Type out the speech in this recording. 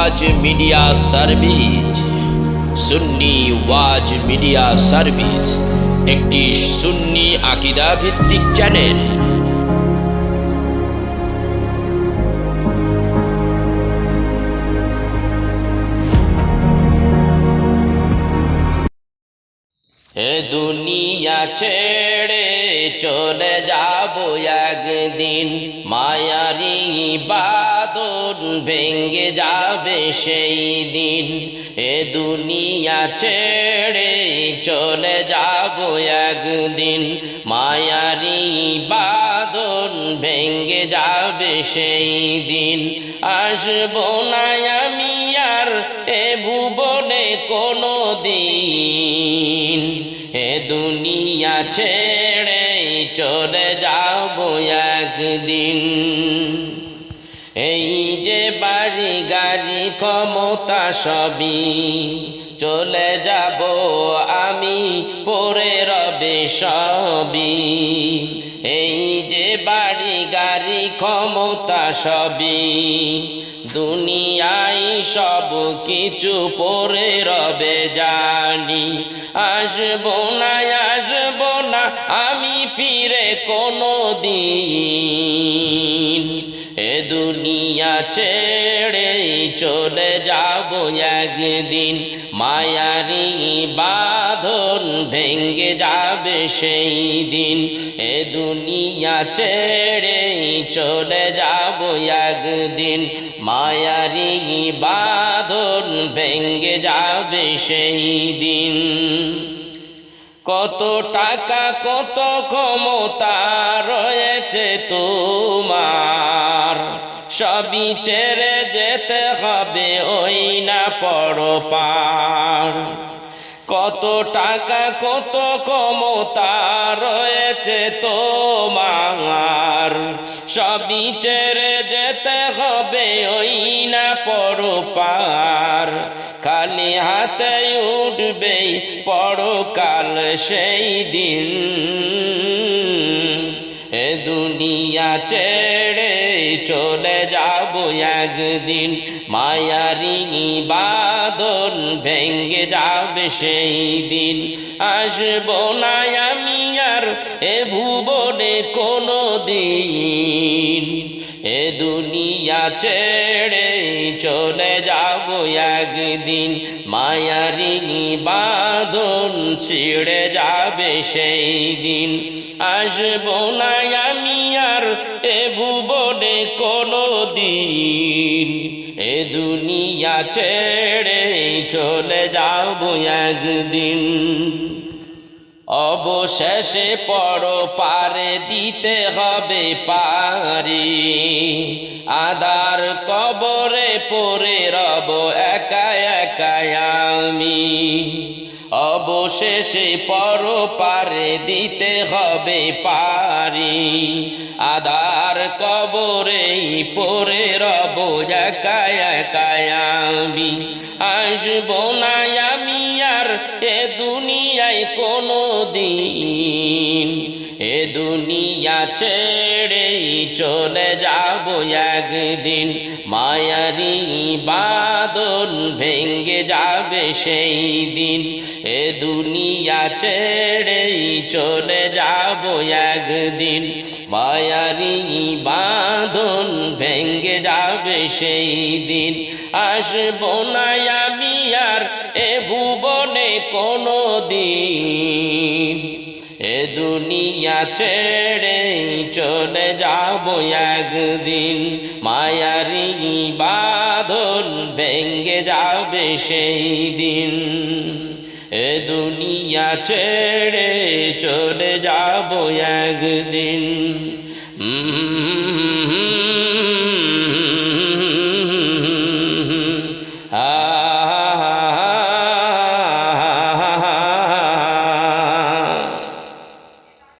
ওয়াজ media service. সুন্নি ওয়াজ media service একটি সুন্নি আকীদা ভিত্তিক channel. এ দুনিয়া ছেড়ে চলে যাব একদিন, মায়ারি বাঁধন ভেঙে যাবে সেই দিন। এ দুনিয়া ছেড়ে চলে যাব একদিন, মায়ারি বাঁধন ভেঙে যাবে সেই দিন। আসবো না আমি আর এ ভুবনে কোনো দিন, এ দুনিয়া ছেড়ে চলে যাব একদিন। এই যে বাড়ি গাড়ি ক্ষমতা সবই চলে যাব আমি, পড়ে রবে সবই। এই যে বাড়ি গাড়ি ক্ষমতা সবই, দুনিয়ায় সব কিছু পড়ে রবে জানি। আসবো না আমি ফিরে কোনো দিন, এ দুনিয়া ছেড়ে চলে যাব একদিন, মায়ারি বাঁধন ভেঙে যাবে সেই দিন। এ দুনিয়া ছেড়ে চলে যাব একদিন, মায়ারি বাঁধন ভেঙে যাবে সেই দিন। কত টাকা কত ক্ষমতা রয়েছে তোমার, সবই ছেড়ে যেতে হবে ওই না পরপার। কত টাকা কত ক্ষমতা রয়েছে তোমার, সবই ছেড়ে যেতে হবে ওই না পরপার। খালি হাতে উঠবে পরকাল সেই দিন, এ দুনিয়া ছেড়ে চলে যাব একদিন, মায়ারি বাঁধন ভেঙে যাবে সেই দিন। আসবো না আমি আর এ ভুবনে কোনো দিন, এ দুনিয়া ছেড়ে চলে যাব একদিন, মায়ারি বাঁধন ছিঁড়ে যাবে সেই দিন। আসবো না আমি আর এ ভুবনে কোনো দিন, এ দুনিয়া ছেড়ে চলে যাব একদিন। অবশেষে পরপারে দিতে হবে পারি, আদার কবরে পড়ে রব একা একা আমি। অবশেষে পরপারে দিতে হবে পারি, আদার কবরে পড়ে রব একা একা আমি। আসবো না আমি আর এ দুনিয়ায় কোনো দিন, এ দুনিয়া ছেড়ে চলে যাব একদিন, মায়ারি বাঁধন ভেঙে যাবে সেই দিন। এ দুনিয়া ছেড়ে চলে যাব একদিন, মায়ারি বাঁধন ভেঙে যাবে সেই দিন। আসবো না আমি আর এ ভুবনে কোনো দিন, এ দুনিয়া ছেড়ে চলে যাব একদিন, মায়ারি বাঁধন ভেঙে যাবে সেই দিন। এ দুনিয়া ছেড়ে চলে যাব একদিন।